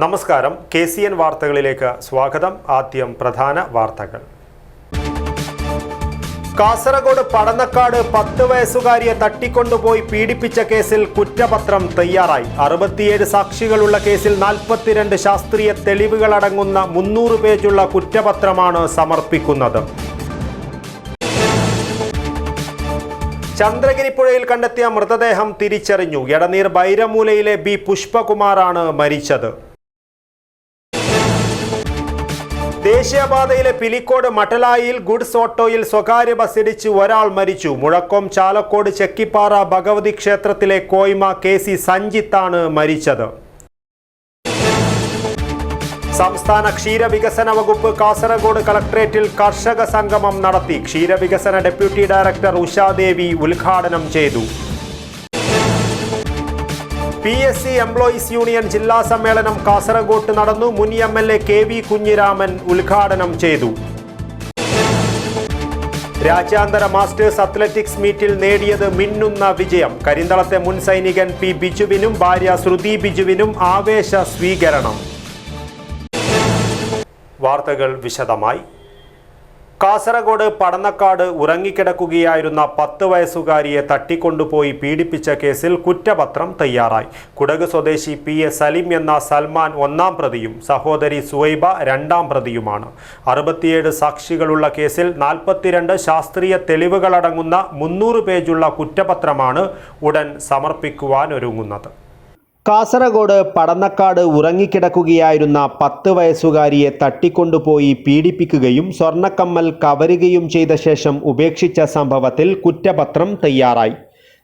നമസ്കാരം, KCN വാർത്തകളിലേക്ക് സ്വാഗതം. ആദ്യം പ്രധാന വാർത്തകൾ. കാസർഗോഡ് പടന്നക്കാട് 10 വയസ്സുകാരിയെ തട്ടിക്കൊണ്ടുപോയി പീഡിപ്പിച്ച കേസിൽ കുറ്റപത്രം തയ്യാറായി. 67 സാക്ഷികളുള്ള കേസിൽ 42 ശാസ്ത്രീയ തെളിവുകളടങ്ങുന്ന 300 പേജുള്ള കുറ്റപത്രമാണ് സമർപ്പിക്കുന്നത്. ചന്ദ്രഗിരിപ്പുഴയിൽ കണ്ടെത്തിയ മൃതദേഹം തിരിച്ചറിഞ്ഞു. എടനീർ ബൈരമൂലയിലെ B. പുഷ്പകുമാറാണ് മരിച്ചത്. ദേശീയപാതയിലെ പിലിക്കോട് മട്ടലായിൽ ഗുഡ്സ് ഓട്ടോയിൽ സ്വകാര്യ ബസ്സിടിച്ച് ഒരാൾ മരിച്ചു. മുഴക്കോം ചാലക്കോട് ചെക്കിപ്പാറ ഭഗവതി ക്ഷേത്രത്തിലെ കോയ്മ KC സഞ്ജിത്താണ് മരിച്ചത്. സംസ്ഥാന ക്ഷീരവികസന വകുപ്പ് കാസർഗോഡ് കളക്ടറേറ്റിൽ കർഷക സംഗമം നടത്തി. ക്ഷീരവികസന ഡെപ്യൂട്ടി ഡയറക്ടർ ഉഷാദേവി ഉദ്ഘാടനം ചെയ്തു. PSC എംപ്ലോയീസ് യൂണിയൻ ജില്ലാ സമ്മേളനം കാസർഗോഡ് നടന്നു. മുൻ MLA KV കുഞ്ഞിരാമൻ ഉദ്ഘാടനം ചെയ്തു. രാജ്യാന്തര മാസ്റ്റേഴ്സ് അത്ലറ്റിക്സ് മീറ്റിൽ നേടിയത് മിന്നുന്ന വിജയം. കരിന്തളത്തെ മുൻ സൈനികൻ P. ബിജുവിനും ഭാര്യ ശ്രുതി ബിജുവിനും ആവേശ സ്വീകരണം. വാർത്തകൾ വിശദമായി. കാസർഗോഡ് പടന്നക്കാട് ഉറങ്ങിക്കിടക്കുകയായിരുന്ന 10 വയസ്സുകാരിയെ തട്ടിക്കൊണ്ടുപോയി പീഡിപ്പിച്ച കേസിൽ കുറ്റപത്രം തയ്യാറായി. കുടക് സ്വദേശി PS സലീം എന്ന സൽമാൻ 1-ാം പ്രതിയും സഹോദരി സുവൈബ 2-ാം പ്രതിയുമാണ്. 67 സാക്ഷികളുള്ള കേസിൽ 42 ശാസ്ത്രീയ തെളിവുകളടങ്ങുന്ന 300 പേജുള്ള കുറ്റപത്രമാണ് ഉടൻ സമർപ്പിക്കുവാനൊരുങ്ങുന്നത്. കാസർഗോഡ് പടന്നക്കാട് ഉറങ്ങിക്കിടക്കുകയായിരുന്ന 10 വയസ്സുകാരിയെ തട്ടിക്കൊണ്ടുപോയി പീഡിപ്പിക്കുകയും സ്വർണ്ണക്കമ്മൽ കവരുകയും ചെയ്ത ശേഷം ഉപേക്ഷിച്ച സംഭവത്തിൽ കുറ്റപത്രം തയ്യാറായി.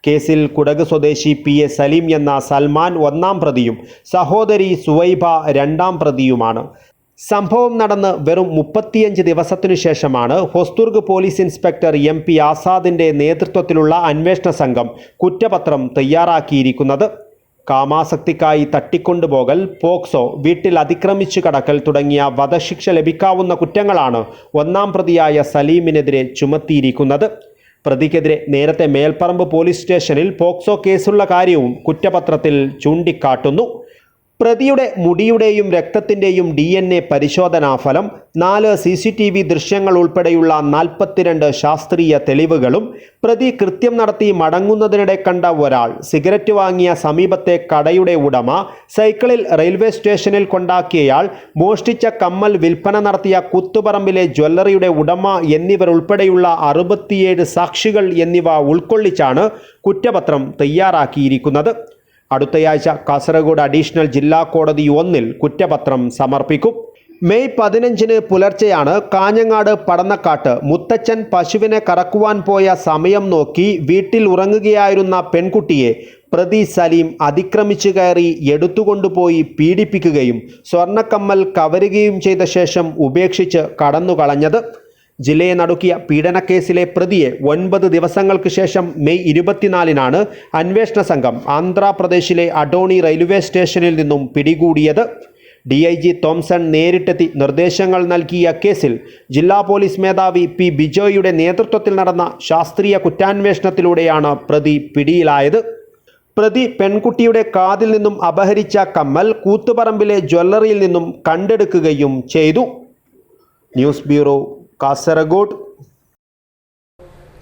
കേസിൽ കുടക് സ്വദേശി PS സലീം എന്ന സൽമാൻ 1-ാം പ്രതിയും സഹോദരി സുവൈബ 2-ാം പ്രതിയുമാണ്. സംഭവം നടന്ന് വെറും 35 ദിവസത്തിനു ശേഷമാണ് ഹൊസ്ദുർഗ് പോലീസ് ഇൻസ്പെക്ടർ MP ആസാദിൻ്റെ നേതൃത്വത്തിലുള്ള അന്വേഷണ സംഘം കുറ്റപത്രം തയ്യാറാക്കിയിരിക്കുന്നത്. കാമാസക്തിക്കായി തട്ടിക്കൊണ്ടുപോകൽ, പോക്സോ, വീട്ടിൽ അതിക്രമിച്ചു കടക്കൽ തുടങ്ങിയ വധശിക്ഷ ലഭിക്കാവുന്ന കുറ്റങ്ങളാണ് 1-ാം പ്രതിയായ സലീമിനെതിരെ ചുമത്തിയിരിക്കുന്നത്. പ്രതിക്കെതിരെ നേരത്തെ മേൽപ്പറമ്പ് പോലീസ് സ്റ്റേഷനിൽ പോക്സോ കേസുള്ള കാര്യവും കുറ്റപത്രത്തിൽ ചൂണ്ടിക്കാട്ടുന്നു. പ്രതിയുടെ മുടിയുടെയും രക്തത്തിൻ്റെയും DNA പരിശോധനാ ഫലം, 4 CCTV ദൃശ്യങ്ങൾ ഉൾപ്പെടെയുള്ള 42 ശാസ്ത്രീയ തെളിവുകളും, പ്രതി കൃത്യം നടത്തി മടങ്ങുന്നതിനിടെ കണ്ട ഒരാൾ, സിഗരറ്റ് വാങ്ങിയ സമീപത്തെ കടയുടെ ഉടമ, സൈക്കിളിൽ റെയിൽവേ സ്റ്റേഷനിൽ കൊണ്ടാക്കിയയാൾ, മോഷ്ടിച്ച കമ്മൽ വിൽപ്പന നടത്തിയ കൂത്തുപറമ്പിലെ ജ്വല്ലറിയുടെ ഉടമ എന്നിവരുൾപ്പെടെയുള്ള 67 സാക്ഷികൾ എന്നിവ ഉൾക്കൊള്ളിച്ചാണ് കുറ്റപത്രം തയ്യാറാക്കിയിരിക്കുന്നത്. അടുത്തയാഴ്ച കാസർഗോഡ് അഡീഷണൽ ജില്ലാ കോടതി 1-ൽ കുറ്റപത്രം സമർപ്പിക്കും. മെയ് 15-ന് പുലർച്ചെയാണ് കാഞ്ഞങ്ങാട് പടന്നക്കാട്ട് മുത്തച്ഛൻ പശുവിനെ കറക്കുവാൻ പോയ സമയം നോക്കി വീട്ടിൽ ഉറങ്ങുകയായിരുന്ന പെൺകുട്ടിയെ പ്രതി സലീം അതിക്രമിച്ചു കയറി എടുത്തുകൊണ്ടുപോയി പീഡിപ്പിക്കുകയും സ്വർണ്ണക്കമ്മൽ കവരുകയും ചെയ്ത ശേഷം ഉപേക്ഷിച്ച് കടന്നുകളഞ്ഞത്. ജില്ലയെ നടുക്കിയ പീഡനക്കേസിലെ പ്രതിയെ 9 ദിവസങ്ങൾക്ക് ശേഷം മെയ് 24-നാണ് അന്വേഷണ സംഘം ആന്ധ്രാപ്രദേശിലെ അഡോണി റെയിൽവേ സ്റ്റേഷനിൽ നിന്നും പിടികൂടിയത്. DIG തോംസൺ നേരിട്ടെത്തി നിർദ്ദേശങ്ങൾ നൽകിയ കേസിൽ ജില്ലാ പോലീസ് മേധാവി P. ബിജോയുടെ നേതൃത്വത്തിൽ നടന്ന ശാസ്ത്രീയ കുറ്റാന്വേഷണത്തിലൂടെയാണ് പ്രതി പിടിയിലായത്. പ്രതി പെൺകുട്ടിയുടെ കാതിൽ നിന്നും അപഹരിച്ച കമ്മൽ കൂത്തുപറമ്പിലെ ജ്വല്ലറിയിൽ നിന്നും കണ്ടെടുക്കുകയും ചെയ്തു. News bureau, Kasaragod.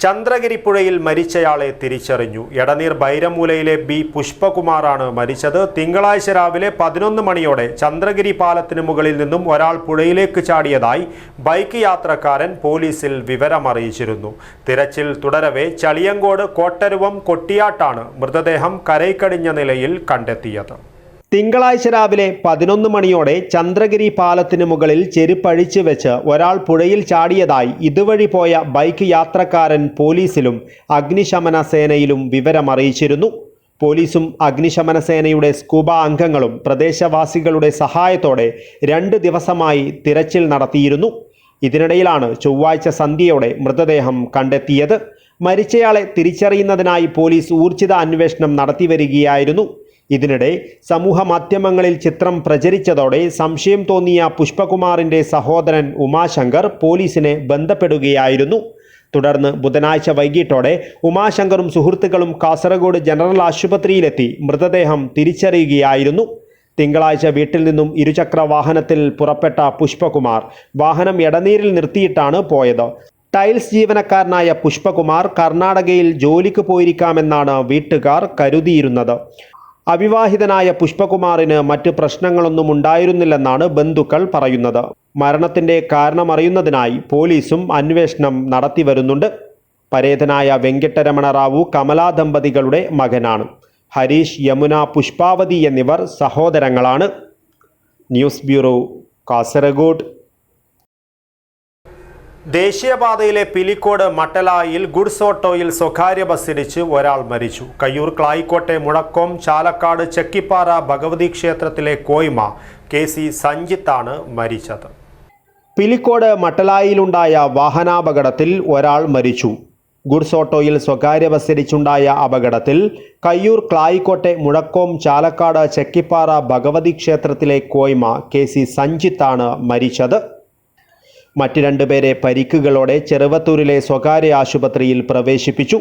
ചന്ദ്രഗിരിപ്പുഴയിൽ മരിച്ചയാളെ തിരിച്ചറിഞ്ഞു. എടനീർ ബൈരമൂലയിലെ B. പുഷ്പകുമാറാണ് മരിച്ചത്. തിങ്കളാഴ്ച രാവിലെ 11 മണിയോടെ ചന്ദ്രഗിരി പാലത്തിന് മുകളിൽ നിന്നും ഒരാൾ പുഴയിലേക്ക് ചാടിയതായി ബൈക്ക് യാത്രക്കാരൻ പോലീസിൽ വിവരമറിയിച്ചിരുന്നു. തിരച്ചിൽ തുടരവെ ചളിയങ്കോട് കോട്ടരുവം കൊട്ടിയാട്ടാണ് മൃതദേഹം കരയ്ക്കടിഞ്ഞ നിലയിൽ കണ്ടെത്തിയത്. തിങ്കളാഴ്ച രാവിലെ 11 മണിയോടെ ചന്ദ്രഗിരി പാലത്തിന് മുകളിൽ ചെരുപ്പഴിച്ച് വെച്ച് ഒരാൾ പുഴയിൽ ചാടിയതായി ഇതുവഴി പോയ ബൈക്ക് യാത്രക്കാരൻ പോലീസിലും അഗ്നിശമന സേനയിലും വിവരമറിയിച്ചിരുന്നു. പോലീസും അഗ്നിശമന സേനയുടെ സ്കൂബ അംഗങ്ങളും പ്രദേശവാസികളുടെ സഹായത്തോടെ 2 ദിവസമായി തിരച്ചിൽ നടത്തിയിരുന്നു. ഇതിനിടയിലാണ് ചൊവ്വാഴ്ച സന്ധ്യയോടെ മൃതദേഹം കണ്ടെത്തിയത്. മരിച്ചയാളെ തിരിച്ചറിയുന്നതിനായി പോലീസ് ഊർജിത അന്വേഷണം നടത്തിവരികയായിരുന്നു. ഇതിനിടെ സമൂഹ മാധ്യമങ്ങളിൽ ചിത്രം പ്രചരിച്ചതോടെ സംശയം തോന്നിയ പുഷ്പകുമാറിൻ്റെ സഹോദരൻ ഉമാശങ്കർ പോലീസിനെ ബന്ധപ്പെടുകയായിരുന്നു. തുടർന്ന് ബുധനാഴ്ച വൈകിട്ടോടെ ഉമാശങ്കറും സുഹൃത്തുക്കളും കാസർഗോഡ് ജനറൽ ആശുപത്രിയിലെത്തി മൃതദേഹം തിരിച്ചറിയുകയായിരുന്നു. തിങ്കളാഴ്ച വീട്ടിൽ നിന്നും ഇരുചക്ര വാഹനത്തിൽ പുറപ്പെട്ട പുഷ്പകുമാർ വാഹനം എടനീരിൽ നിർത്തിയിട്ടാണ് പോയത്. ടൈൽസ് ജീവനക്കാരനായ പുഷ്പകുമാർ കർണാടകയിൽ ജോലിക്ക് പോയിരിക്കാമെന്നാണ് വീട്ടുകാർ കരുതിയിരുന്നത്. അവിവാഹിതനായ പുഷ്പകുമാറിന് മറ്റ് പ്രശ്നങ്ങളൊന്നും ഉണ്ടായിരുന്നില്ലെന്നാണ് ബന്ധുക്കൾ പറയുന്നത്. മരണത്തിന്റെ കാരണമറിയുന്നതിനായി പോലീസും അന്വേഷണം നടത്തിവരുന്നുണ്ട്. പരേതനായ വെങ്കിട്ടരമണ റാവു കമലാ ദമ്പതികളുടെ മകനാണ്. ഹരീഷ്, യമുന, പുഷ്പാവതി എന്നിവർ സഹോദരങ്ങളാണ്. News bureau, Kasaragod. ദേശീയപാതയിലെ പിലിക്കോട് മട്ടലായിൽ ഗുഡ്സ് ഓട്ടോയിൽ സ്വകാര്യ ബസ്സിടിച്ച് ഒരാൾ മരിച്ചു. കയ്യൂർ ക്ലായിക്കോട്ടെ മുഴക്കോം ചാലക്കാട് ചെക്കിപ്പാറ ഭഗവതി ക്ഷേത്രത്തിലെ കോയ്മ KC സഞ്ജിത്താണ് മരിച്ചത്. പിലിക്കോട് മട്ടലായിലുണ്ടായ വാഹനാപകടത്തിൽ ഒരാൾ മരിച്ചു. ഗുഡ്സ് ഓട്ടോയിൽ സ്വകാര്യ ബസ്സിടിച്ചുണ്ടായ അപകടത്തിൽ കയ്യൂർ ക്ലായിക്കോട്ടെ മുഴക്കോം ചാലക്കാട് ചെക്കിപ്പാറ ഭഗവതി ക്ഷേത്രത്തിലെ കോയ്മ KC സഞ്ജിത്താണ് മരിച്ചത്. മറ്റ് രണ്ടുപേരെ പരിക്കുകളോടെ ചെറുവത്തൂരിലെ സ്വകാര്യ ആശുപത്രിയിൽ പ്രവേശിപ്പിച്ചു.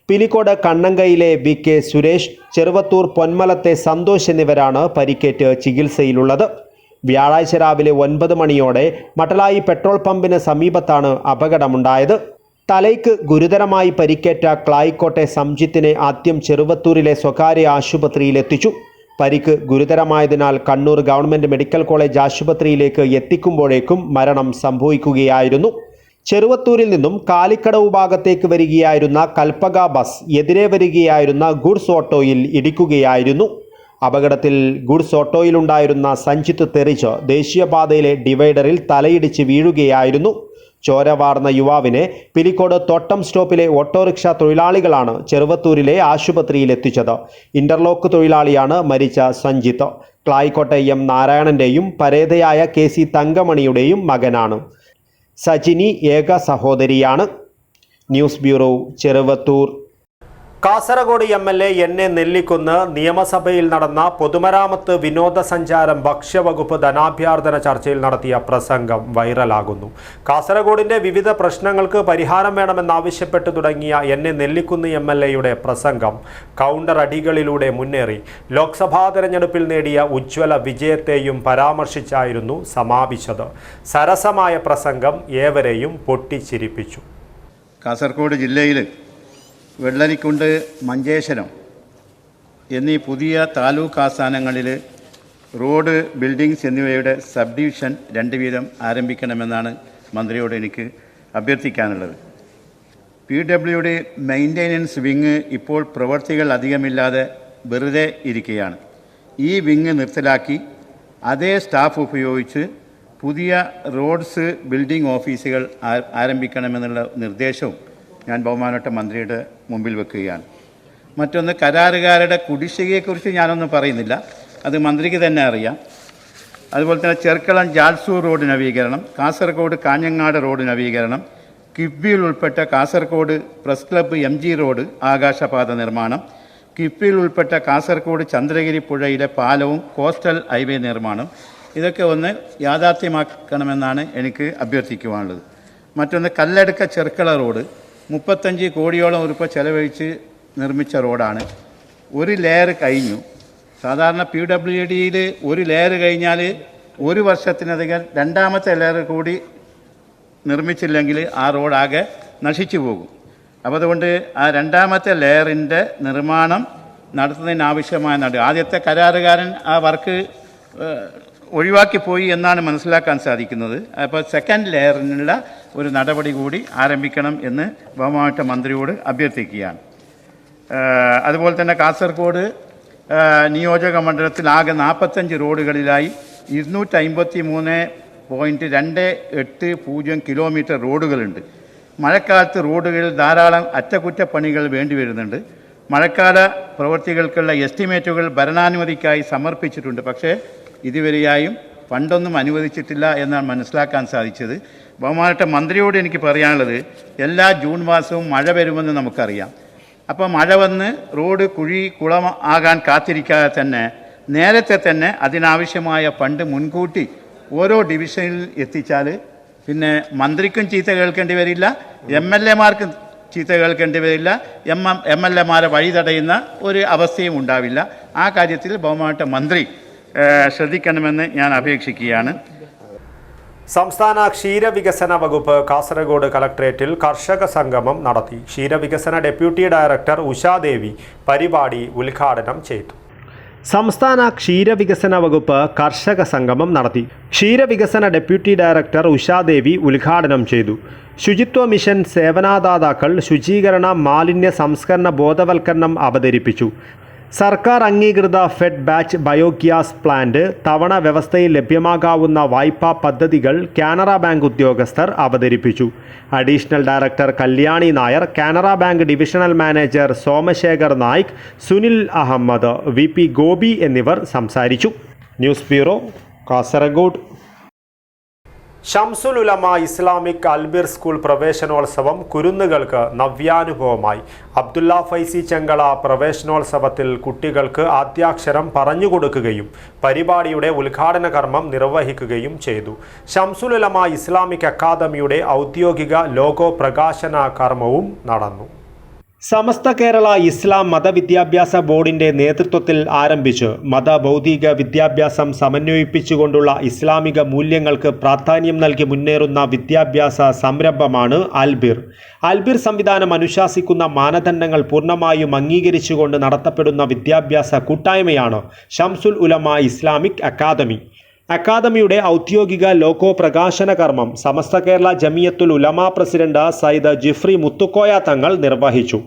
പിലിക്കോട് കണ്ണങ്കയിലെ VK സുരേഷ്, ചെറുവത്തൂർ പൊന്മലത്തെ സന്തോഷ് എന്നിവരാണ് പരിക്കേറ്റ് ചികിത്സയിലുള്ളത്. വ്യാഴാഴ്ച രാവിലെ 9 മണിയോടെ മട്ടലായി പെട്രോൾ പമ്പിന് സമീപത്താണ് അപകടമുണ്ടായത്. തലയ്ക്ക് ഗുരുതരമായി പരിക്കേറ്റ ക്ലായിക്കോട്ടെ സംജിത്തിനെ ആദ്യം ചെറുവത്തൂരിലെ സ്വകാര്യ ആശുപത്രിയിലെത്തിച്ചു. പരിക്ക് ഗുരുതരമായതിനാൽ കണ്ണൂർ ഗവൺമെൻറ് മെഡിക്കൽ കോളേജ് ആശുപത്രിയിലേക്ക് എത്തിക്കുമ്പോഴേക്കും മരണം സംഭവിക്കുകയായിരുന്നു. ചെറുവത്തൂരിൽ നിന്നും കാലിക്കടവ് ഭാഗത്തേക്ക് വരികയായിരുന്ന കൽപ്പക ബസ് എതിരെ വരികയായിരുന്ന ഗുഡ്സ് ഓട്ടോയിൽ ഇടിക്കുകയായിരുന്നു. അപകടത്തിൽ ഗുഡ്സ് ഓട്ടോയിലുണ്ടായിരുന്ന സഞ്ജിത്ത് തെറിച്ച് ദേശീയപാതയിലെ ഡിവൈഡറിൽ തലയിടിച്ച് വീഴുകയായിരുന്നു. ചോര വാർന്ന യുവാവിനെ പിലിക്കോട് തോട്ടം സ്റ്റോപ്പിലെ ഓട്ടോറിക്ഷ തൊഴിലാളികളാണ് ചെറുവത്തൂരിലെ ആശുപത്രിയിലെത്തിച്ചത്. ഇന്റർലോക്ക് തൊഴിലാളിയാണ് മരിച്ച സഞ്ജിത്ത്. ക്ലായിക്കോട്ടെ M നാരായണന്റെയും പരേതയായ KC തങ്കമണിയുടെയും മകനാണ്. സജിനി ഏക സഹോദരിയാണ്. News bureau, Cheruvathur. Kasaragod MLA NA Nellikunnu നിയമസഭയിൽ നടന്ന പൊതുമരാമത്ത്, വിനോദസഞ്ചാരം, ഭക്ഷ്യവകുപ്പ് ധനാഭ്യർത്ഥന ചർച്ചയിൽ നടത്തിയ പ്രസംഗം വൈറലാകുന്നു. കാസർഗോഡിന്റെ വിവിധ പ്രശ്നങ്ങൾക്ക് പരിഹാരം വേണമെന്നാവശ്യപ്പെട്ടു തുടങ്ങിയ NA നെല്ലിക്കുന്ന് MLAയുടെ പ്രസംഗം കൗണ്ടർ അടികളിലൂടെ മുന്നേറി ലോക്സഭാ തെരഞ്ഞെടുപ്പിൽ നേടിയ ഉജ്ജ്വല വിജയത്തെയും പരാമർശിച്ചായിരുന്നു സമാപിച്ചത്. സരസമായ പ്രസംഗം ഏവരെയും പൊട്ടിച്ചിരിപ്പിച്ചു. കാസർഗോഡ് ജില്ലയിൽ വെള്ളരിക്കുണ്ട്, മഞ്ചേശ്വരം എന്നീ പുതിയ താലൂക്ക് ആസ്ഥാനങ്ങളിൽ റോഡ്, ബിൽഡിങ്സ് എന്നിവയുടെ സബ് ഡിവിഷൻ 2 വീതം ആരംഭിക്കണമെന്നാണ് മന്ത്രിയോട് എനിക്ക് അഭ്യർത്ഥിക്കാനുള്ളത്. PWD മെയിൻ്റെനൻസ് വിങ് ഇപ്പോൾ പ്രവർത്തികൾ അധികമില്ലാതെ വെറുതെ ഇരിക്കുകയാണ്. ഈ വിങ് നിർത്തലാക്കി അതേ സ്റ്റാഫ് ഉപയോഗിച്ച് പുതിയ റോഡ്സ്, ബിൽഡിംഗ് ഓഫീസുകൾ ആരംഭിക്കണമെന്നുള്ള നിർദ്ദേശവും ഞാൻ ബഹുമാനപ്പെട്ട മന്ത്രിയുടെ മുമ്പിൽ വെക്കുകയാണ്. മറ്റൊന്ന്, കരാറുകാരുടെ കുടിശ്ശികയെക്കുറിച്ച് ഞാനൊന്നും പറയുന്നില്ല, അത് മന്ത്രിക്ക് തന്നെ അറിയാം. അതുപോലെ തന്നെ ചെർക്കളം ജാൽസൂർ റോഡ് നവീകരണം, കാസർഗോഡ് കാഞ്ഞങ്ങാട് റോഡ് നവീകരണം, കിഫ്ബിയിൽ ഉൾപ്പെട്ട Kasaragod press club MG road ആകാശപാത നിർമ്മാണം, കിഫ്ബിയിൽ ഉൾപ്പെട്ട കാസർഗോഡ് ചന്ദ്രഗിരി പുഴയിലെ പാലവും കോസ്റ്റൽ ഹൈവേ നിർമ്മാണം, ഇതൊക്കെ ഒന്ന് യാഥാർത്ഥ്യമാക്കണമെന്നാണ് എനിക്ക് അഭ്യർത്ഥിക്കുവാനുള്ളത്. മറ്റൊന്ന്, കല്ലടുക്ക ചെർക്കള റോഡ് 35 കോടിയോളം രൂപ ചെലവഴിച്ച് നിർമ്മിച്ച റോഡാണ്. ഒരു ലെയർ കഴിഞ്ഞു. സാധാരണ PWDയിൽ ഒരു ലെയർ കഴിഞ്ഞാൽ 1 വർഷത്തിനധികം രണ്ടാമത്തെ ലെയർ കൂടി നിർമ്മിച്ചില്ലെങ്കിൽ ആ റോഡാകെ നശിച്ചു പോകും. അപ്പോൾ അതുകൊണ്ട് ആ രണ്ടാമത്തെ ലെയറിൻ്റെ നിർമ്മാണം നടത്തുന്നതിനാവശ്യമായ ആദ്യത്തെ കരാറുകാരൻ ആ വർക്ക് ഒഴിവാക്കിപ്പോയി എന്നാണ് മനസ്സിലാക്കാൻ സാധിക്കുന്നത്. അപ്പോൾ സെക്കൻഡ് ലെയറിനുള്ള ഒരു നടപടി കൂടി ആരംഭിക്കണം എന്ന് ബഹുമാനപ്പെട്ട മന്ത്രിയോട് അഭ്യർത്ഥിക്കുകയാണ്. അതുപോലെ തന്നെ കാസർഗോഡ് നിയോജക മണ്ഡലത്തിൽ ആകെ 45 റോഡുകളിലായി 253.28 കിലോമീറ്റർ റോഡുകളുണ്ട്. മഴക്കാലത്ത് റോഡുകളിൽ ധാരാളം അറ്റകുറ്റപ്പണികൾ വേണ്ടി വരുന്നുണ്ട്. മഴക്കാല പ്രവൃത്തികൾക്കുള്ള എസ്റ്റിമേറ്റുകൾ ഭരണാനുമതിക്കായി സമർപ്പിച്ചിട്ടുണ്ട്. പക്ഷേ ഇതുവരെയായും ഫണ്ടൊന്നും അനുവദിച്ചിട്ടില്ല എന്നാണ് മനസ്സിലാക്കാൻ സാധിച്ചത്. ബഹുമാനപ്പെട്ട മന്ത്രിയോട് എനിക്ക് പറയാനുള്ളത്, എല്ലാ ജൂൺ മാസവും മഴ വരുമെന്ന് നമുക്കറിയാം. അപ്പോൾ മഴ വന്ന് റോഡ് കുളം ആകാൻ കാത്തിരിക്കാതെ തന്നെ നേരത്തെ തന്നെ അതിനാവശ്യമായ ഫണ്ട് മുൻകൂട്ടി ഓരോ ഡിവിഷനിൽ എത്തിച്ചാൽ പിന്നെ മന്ത്രിക്കും ചീത്ത കേൾക്കേണ്ടി വരില്ല, MLAമാർക്കും ചീത്ത കേൾക്കേണ്ടി വരില്ല, MLAമാരെ വഴി തടയുന്ന ഒരു അവസ്ഥയും ഉണ്ടാവില്ല. ആ കാര്യത്തിൽ ബഹുമാനപ്പെട്ട മന്ത്രി ശ്രദ്ധിക്കണമെന്ന് ഞാൻ അപേക്ഷിക്കുകയാണ്. സംസ്ഥാന ക്ഷീരവികസന വകുപ്പ് കാസർഗോഡ് കളക്ടറേറ്റിൽ കർഷക സംഗമം നടത്തി. ക്ഷീരവികസന ഡെപ്യൂട്ടി ഡയറക്ടർ ഉഷാദേവി പരിപാടി ഉദ്ഘാടനം ചെയ്തു. സംസ്ഥാന ക്ഷീരവികസന വകുപ്പ് കർഷക സംഗമം നടത്തി. ക്ഷീരവികസന ഡെപ്യൂട്ടി ഡയറക്ടർ ഉഷാദേവി ഉദ്ഘാടനം ചെയ്തു. ശുചിത്വ മിഷൻ സേവനദാതാക്കൾ ശുചീകരണ മാലിന്യ സംസ്കരണ ബോധവൽക്കരണം അവതരിപ്പിച്ചു. സർക്കാർ അംഗീകൃത ഫെഡ് ബാച്ച് ബയോഗ്യാസ് പ്ലാന്റ്, തവണ വ്യവസ്ഥയിൽ ലഭ്യമാകാവുന്ന വായ്പാ പദ്ധതികൾ കാനറ ബാങ്ക് ഉദ്യോഗസ്ഥർ അവതരിപ്പിച്ചു. Additional director Kalyani Nair, Canara bank divisional manager Somashekhar Naik, Sunil Ahmed, VP Gopi എന്നിവർ സംസാരിച്ചു. News bureau, Kasaragod. Shamsul Ulama Islamic Albir school പ്രവേശനോത്സവം കുരുന്നുകൾക്ക് നവ്യാനുഭവമായി. അബ്ദുല്ല ഫൈസി ചെങ്കള പ്രവേശനോത്സവത്തിൽ കുട്ടികൾക്ക് ആദ്യാക്ഷരം പറഞ്ഞുകൊടുക്കുകയും പരിപാടിയുടെ ഉദ്ഘാടന കർമ്മം നിർവഹിക്കുകയും ചെയ്തു. ഷംസുൽ ഉലമ ഇസ്ലാമിക് അക്കാദമിയുടെ ഔദ്യോഗിക ലോഗോ പ്രകാശന കർമ്മവും നടന്നു. സമസ്ത കേരള ഇസ്ലാം മതവിദ്യാഭ്യാസ ബോർഡിൻ്റെ നേതൃത്വത്തിൽ ആരംഭിച്ച് മതബൗദ്ധിക വിദ്യാഭ്യാസം സമന്വയിപ്പിച്ചുകൊണ്ടുള്ള ഇസ്ലാമിക മൂല്യങ്ങൾക്ക് പ്രാധാന്യം നൽകി മുന്നേറുന്ന വിദ്യാഭ്യാസ സംരംഭമാണ് അൽബിർ. അൽബിർ സംവിധാനം അനുശാസിക്കുന്ന മാനദണ്ഡങ്ങൾ പൂർണ്ണമായും അംഗീകരിച്ചുകൊണ്ട് നടത്തപ്പെടുന്ന വിദ്യാഭ്യാസ കൂട്ടായ്മയാണ് ഷംസുൽ ഉലമ ഇസ്ലാമിക് അക്കാദമി. അക്കാദമിയുടെ ഔദ്യോഗിക ലോഗോ പ്രകാശന കർമ്മം സമസ്ത കേരള ജമിയത്തുൽ ഉലമ പ്രസിഡന്റ് സയ്യിദ് ജിഫ്രി മുത്തുക്കോയ തങ്ങൾ നിർവഹിച്ചു.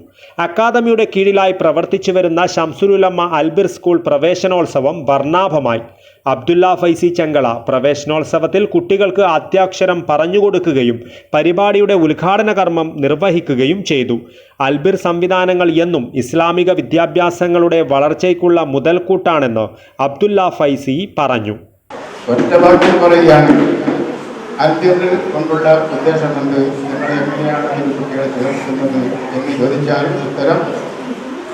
അക്കാദമിയുടെ കീഴിലായി പ്രവർത്തിച്ചു വരുന്ന ഷംസുൽ ഉലമ അൽബിർ സ്കൂൾ പ്രവേശനോത്സവം വർണ്ണാഭമായി. അബ്ദുല്ല ഫൈസി ചെങ്കള പ്രവേശനോത്സവത്തിൽ കുട്ടികൾക്ക് ആദ്യാക്ഷരം പറഞ്ഞുകൊടുക്കുകയും പരിപാടിയുടെ ഉദ്ഘാടന കർമ്മം നിർവഹിക്കുകയും ചെയ്തു. അൽബിർ സംവിധാനങ്ങൾ എന്നും ഇസ്ലാമിക വിദ്യാഭ്യാസങ്ങളുടെ വളർച്ചയ്ക്കുള്ള മുതൽക്കൂട്ടാണെന്ന് അബ്ദുല്ല ഫൈസി പറഞ്ഞു. ഒറ്റ വാക്കിൽ പറയുകയാണെങ്കിൽ അൽബിർ കൊണ്ടുള്ള ഉദ്ദേശം കൊണ്ട് നിങ്ങൾ എങ്ങനെയാണ് ഈ കുട്ടികളെ ചേർക്കുന്നത് എന്ന് ചോദിച്ചാൽ ഉത്തരം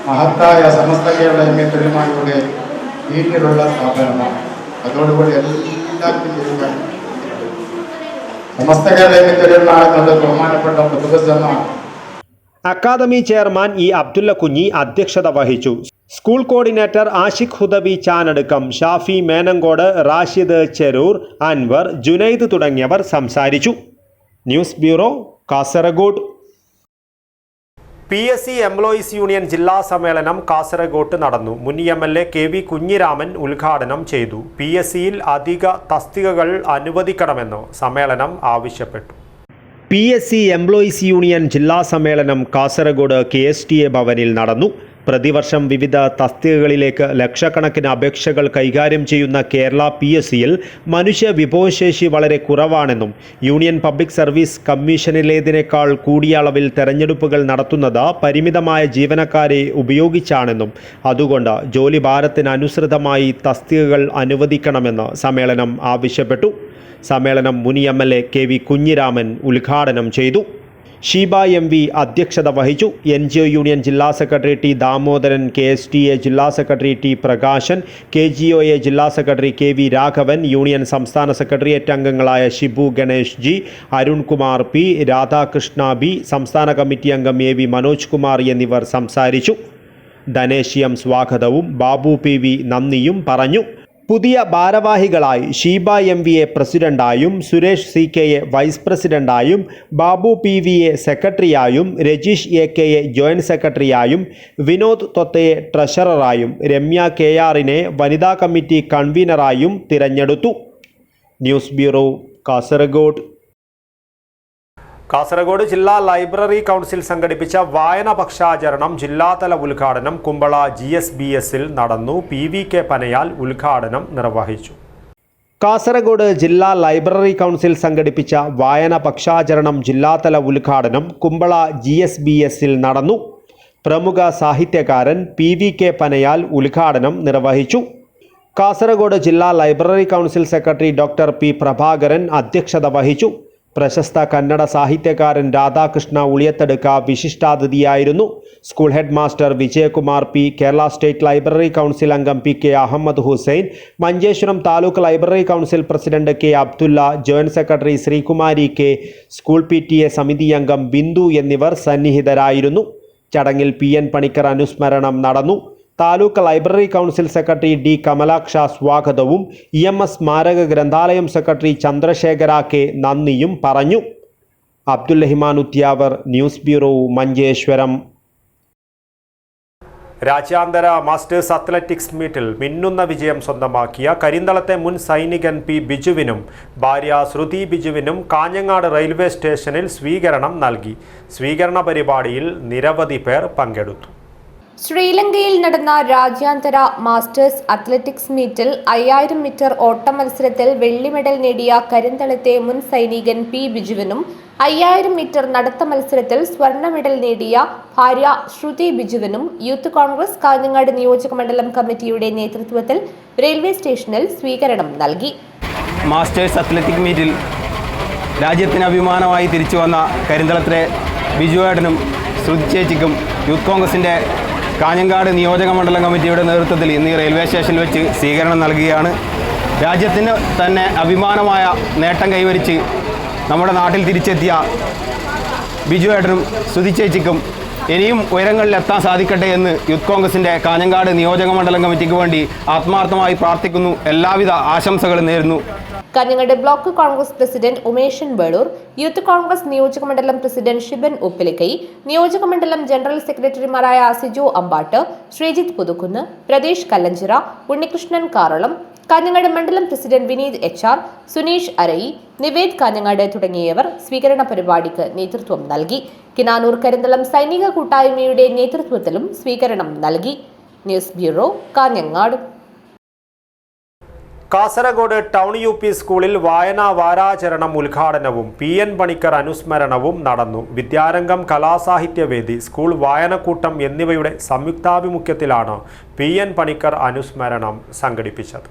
മഹത്തായ സമസ്ത കേരള എമ്മിയുടെ കീഴിലുള്ള സ്ഥാപനമാണ്. അതോടുകൂടി എല്ലാത്തിനും ചെയ്യാൻ സമസ്ത കേരള എമ്മിയുടെ ബഹുമാനപ്പെട്ട പൊതുജനമാണ്. അക്കാദമി ചെയർമാൻ അബ്ദുല്ല കുഞ്ഞി അധ്യക്ഷത വഹിച്ചു. സ്കൂൾ കോർഡിനേറ്റർ ആഷിഖ് ഹുദവി ചാനടുക്കം, ഷാഫി മേനങ്കോട്, റാഷിദ് ചെരൂർ, അൻവർ, ജുനൈദ് തുടങ്ങിയവർ സംസാരിച്ചു. News bureau, Kasaragod. PSC employees union ജില്ലാ സമ്മേളനം കാസർഗോഡ് നടന്നു. മുൻ MLA KV കുഞ്ഞിരാമൻ ഉദ്ഘാടനം ചെയ്തു. PSCയിൽ അധിക തസ്തികകൾ അനുവദിക്കണമെന്ന് സമ്മേളനം ആവശ്യപ്പെട്ടു. PSC എംപ്ലോയീസ് യൂണിയൻ ജില്ലാ സമ്മേളനം കാസർഗോഡ് KSTA ഭവനിൽ നടന്നു. പ്രതിവർഷം വിവിധ തസ്തികകളിലേക്ക് ലക്ഷക്കണക്കിന് അപേക്ഷകൾ കൈകാര്യം ചെയ്യുന്ന കേരള PSCയിൽ മനുഷ്യ വിഭവശേഷി വളരെ കുറവാണെന്നും യൂണിയൻ പബ്ലിക് സർവീസ് കമ്മീഷനിലേതിനേക്കാൾ കൂടിയ അളവിൽ തെരഞ്ഞെടുപ്പുകൾ നടത്തുന്നത് പരിമിതമായ ജീവനക്കാരെ ഉപയോഗിച്ചാണെന്നും അതുകൊണ്ട് ജോലി ഭാരത്തിനനുസൃതമായി തസ്തികകൾ അനുവദിക്കണമെന്ന് സമ്മേളനം ആവശ്യപ്പെട്ടു. സമ്മേളനം മുൻ MLA KV കുഞ്ഞിരാമൻ ഉദ്ഘാടനം ചെയ്തു. ഷീബ MV അധ്യക്ഷത വഹിച്ചു. NGO യൂണിയൻ ജില്ലാ സെക്രട്ടറി T ദാമോദരൻ, KSTA ജില്ലാ സെക്രട്ടറി T പ്രകാശൻ, KGOA ജില്ലാ സെക്രട്ടറി KV രാഘവൻ, യൂണിയൻ സംസ്ഥാന സെക്രട്ടേറിയറ്റ് അംഗങ്ങളായ Shibu Ganesh G, Arunkumar P, Radhakrishna B, സംസ്ഥാന കമ്മിറ്റി അംഗം AV മനോജ് കുമാർ എന്നിവർ സംസാരിച്ചു. ധനേഷ് M സ്വാഗതവും ബാബു PV നന്ദിയും പറഞ്ഞു. പുതിയ ഭാരവാഹികളായി ഷീബ MVയെ പ്രസിഡന്റായും, സുരേഷ് CKയെ വൈസ് പ്രസിഡന്റായും, ബാബു PVയെ സെക്രട്ടറിയായും, രജീഷ് AKയെ ജോയിന്റ് സെക്രട്ടറിയായും, വിനോദ് തൊത്തയെ ട്രഷററായും, രമ്യ KRനെ വനിതാ കമ്മിറ്റി കൺവീനറായും തിരഞ്ഞെടുത്തു. News bureau, Kasaragod. കാസർഗോഡ് ജില്ലാ ലൈബ്രറി കൗൺസിൽ സംഘടിപ്പിച്ച വായന പക്ഷാചരണം ജില്ലാതല ഉദ്ഘാടനം കുമ്പള GSBSൽ നടന്നു. PVK പനയാൽ ഉദ്ഘാടനം നിർവഹിച്ചു. കാസർഗോഡ് ജില്ലാ ലൈബ്രറി കൗൺസിൽ സംഘടിപ്പിച്ച വായന പക്ഷാചരണം ജില്ലാതല ഉദ്ഘാടനം കുമ്പള GSBSൽ നടന്നു. പ്രമുഖ സാഹിത്യകാരൻ PVK പനയാൽ ഉദ്ഘാടനം നിർവഹിച്ചു. കാസർഗോഡ് ജില്ലാ library council secretary doctor P Prabhakaran അധ്യക്ഷത വഹിച്ചു. പ്രശസ്ത കന്നഡ സാഹിത്യകാരൻ രാധാകൃഷ്ണ ഉളിയത്തടുക്ക വിശിഷ്ടാതിഥിയായിരുന്നു. School head master Vijayakumar P, Kerala state library council അംഗം PK Ahmed Hussain, Manjeshwaram taluk library council president K Abdulla, joint secretary Sreekumari K, school PTA സമിതി അംഗം ബിന്ദു എന്നിവർ സന്നിഹിതരായിരുന്നു. ചടങ്ങിൽ PN പണിക്കർ അനുസ്മരണം നടന്നു. Taluk library council secretary D Kamalaksha സ്വാഗതവും EMS സ്മാരക ഗ്രന്ഥാലയം സെക്രട്ടറി ചന്ദ്രശേഖര കെ നന്ദിയും പറഞ്ഞു. Abdul Rahman Uthyavar, news bureau, Manjeshwaram. രാജ്യാന്തര മാസ്റ്റേഴ്സ് അത്ലറ്റിക്സ് മീറ്റിൽ മിന്നുന്ന വിജയം സ്വന്തമാക്കിയ കരിന്തളത്തെ മുൻ സൈനികൻ പി ബിജുവിനും ഭാര്യ ശ്രുതി ബിജുവിനും കാഞ്ഞങ്ങാട് റെയിൽവേ സ്റ്റേഷനിൽ സ്വീകരണം നൽകി. സ്വീകരണ പരിപാടിയിൽ നിരവധി പേർ പങ്കെടുത്തു. ശ്രീലങ്കയിൽ നടന്ന രാജ്യാന്തര മാസ്റ്റേഴ്സ് അത്ലറ്റിക്സ് മീറ്റിൽ 5000 മീറ്റർ ഓട്ട മത്സരത്തിൽ വെള്ളി മെഡൽ നേടിയ കരിന്തളത്തെ മുൻ സൈനികൻ പി ബിജുവിനും 5000 മീറ്റർ നടത്ത മത്സരത്തിൽ സ്വർണ്ണ മെഡൽ നേടിയ ഭാര്യ ശ്രുതി ബിജുവിനും യൂത്ത് കോൺഗ്രസ് കാഞ്ഞങ്ങാട് നിയോജക മണ്ഡലം കമ്മിറ്റിയുടെ നേതൃത്വത്തിൽ റെയിൽവേ സ്റ്റേഷനിൽ സ്വീകരണം നൽകി. മാസ്റ്റേഴ്സ് അത്ലറ്റിക് മീറ്റിൽ രാജ്യത്തിന് അഭിമാനമായി തിരിച്ചു വന്ന കരിന്തളത്തിലെ ബിജുവേട്ടനും ശ്രുതി ചേച്ചിക്കും യൂത്ത് കോൺഗ്രസിൻ്റെ കാഞ്ഞങ്ങാട് നിയോജക മണ്ഡലം കമ്മിറ്റിയുടെ നേതൃത്വത്തിൽ ഇന്ന് റെയിൽവേ സ്റ്റേഷനിൽ വെച്ച് സ്വീകരണം നൽകുകയാണ്. രാജ്യത്തിന് തന്നെ അഭിമാനമായ നേട്ടം കൈവരിച്ച് നമ്മുടെ നാട്ടിൽ തിരിച്ചെത്തിയ ബിജുവേട്ടനും ശ്രുതി ചേച്ചിക്കും ഇനിയും ഉയരങ്ങളിൽ എത്താൻ സാധിക്കട്ടെ എന്ന് യൂത്ത് കോൺഗ്രസിൻ്റെ കാഞ്ഞങ്ങാട് നിയോജക മണ്ഡലം കമ്മിറ്റിക്ക് വേണ്ടി ആത്മാർത്ഥമായി പ്രാർത്ഥിക്കുന്നു. എല്ലാവിധ ആശംസകളും നേരുന്നു. Kanhangad block Congress president Umeshan Velur, youth Congress നിയോജക മണ്ഡലം പ്രസിഡന്റ് ഷിബൻ ഉപ്പിലിക്കൈ, നിയോജക മണ്ഡലം ജനറൽ സെക്രട്ടറിമാരായ സിജു അമ്പാട്ട്, ശ്രീജിത്ത് പുതുക്കുന്ന്, പ്രദേശ് കല്ലഞ്ചിറ, ഉണ്ണികൃഷ്ണൻ കാറളം, കാഞ്ഞങ്ങാട് മണ്ഡലം പ്രസിഡന്റ് വിനീത് HR, സുനീഷ് അരയി, നിവേദ് കാഞ്ഞങ്ങാട് തുടങ്ങിയവർ സ്വീകരണ പരിപാടിക്ക് നേതൃത്വം നൽകി. കിനാനൂർ കരിന്തളം സൈനിക കൂട്ടായ്മയുടെ നേതൃത്വത്തിലും സ്വീകരണം നൽകി. News bureau, Kanhangad. Kasaragod town UP സ്കൂളിൽ വായനാ വാരാചരണം ഉദ്ഘാടനവും PN പണിക്കർ അനുസ്മരണവും നടന്നു. വിദ്യാരംഗം, കലാസാഹിത്യവേദി, സ്കൂൾ വായനക്കൂട്ടം എന്നിവയുടെ സംയുക്താഭിമുഖ്യത്തിലാണ് PN പണിക്കർ അനുസ്മരണം സംഘടിപ്പിച്ചത്.